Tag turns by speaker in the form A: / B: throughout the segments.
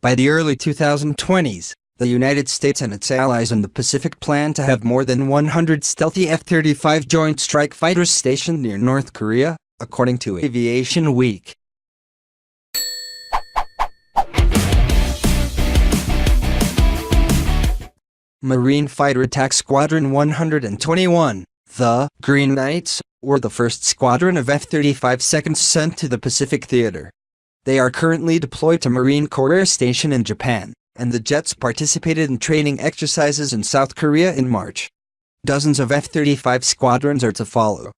A: By the early 2020s, the United States and its allies in the Pacific plan to have more than 100 stealthy F-35 Joint Strike Fighters stationed near North Korea, according to Aviation Week. Marine Fighter Attack Squadron 121, the Green Knights, were the first squadron of F-35 seconds sent to the Pacific Theater. They are currently deployed to Marine Corps Air Station in Japan, and the jets participated in training exercises in South Korea in March. Dozens of F-35 squadrons are to follow.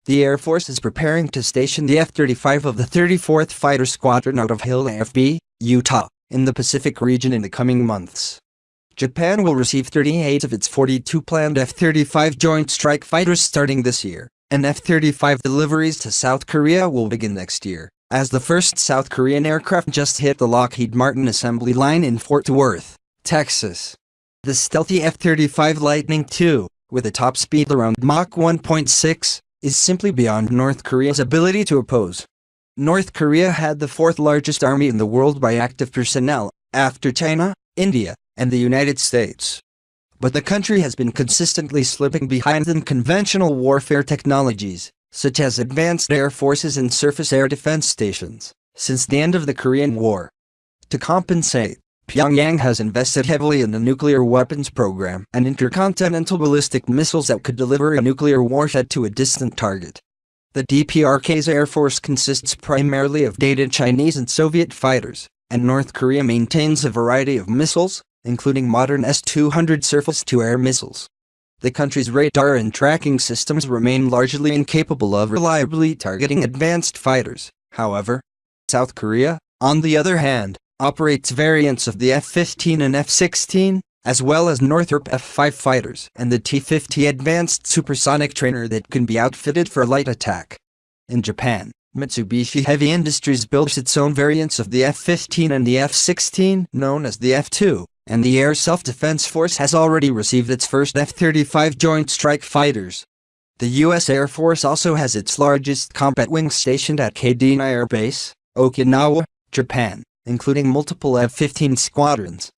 A: The Air Force is preparing to station the F-35 of the 34th Fighter Squadron out of Hill AFB, Utah, in the Pacific region in the coming months. Japan will receive 38 of its 42 planned F-35 Joint Strike Fighters starting this year, and F-35 deliveries to South Korea will begin next year, as the first South Korean aircraft just hit the Lockheed Martin assembly line in Fort Worth, Texas. The stealthy F-35 Lightning II, with a top speed around Mach 1.6, is simply beyond North Korea's ability to oppose. North Korea had the fourth largest army in the world by active personnel, after China, India, and the United States. But the country has been consistently slipping behind in conventional warfare technologies, such as advanced air forces and surface air defense stations, since the end of the Korean War. To compensate, Pyongyang has invested heavily in the nuclear weapons program and intercontinental ballistic missiles that could deliver a nuclear warhead to a distant target. The DPRK's air force consists primarily of dated Chinese and Soviet fighters, and North Korea maintains a variety of missiles, including modern S-200 surface-to-air missiles. The country's radar and tracking systems remain largely incapable of reliably targeting advanced fighters. However, South Korea, on the other hand, operates variants of the F-15 and F-16, as well as Northrop F-5 fighters and the T-50 advanced supersonic trainer that can be outfitted for light attack. In Japan, Mitsubishi Heavy Industries builds its own variants of the F-15 and the F-16, known as the F-2, and the Air Self-Defense Force has already received its first F-35 Joint Strike Fighters. The U.S. Air Force also has its largest combat wing stationed at Kadena Air Base, Okinawa, Japan, including multiple F-15 squadrons.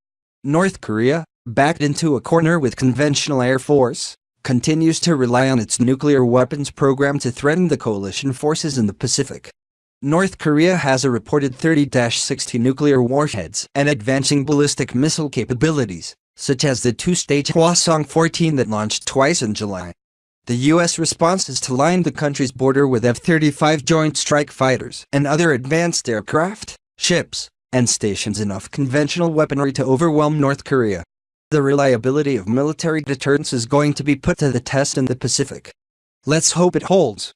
A: North Korea, backed into a corner with conventional Air Force, continues to rely on its nuclear weapons program to threaten the coalition forces in the Pacific. North Korea has a reported 30-60 nuclear warheads and advancing ballistic missile capabilities, such as the two-stage Hwasong-14 that launched twice in July. The U.S. response is to line the country's border with F-35 Joint Strike Fighters and other advanced aircraft, ships, and stations enough conventional weaponry to overwhelm North Korea. The reliability of military deterrence is going to be put to the test in the Pacific. Let's hope it holds.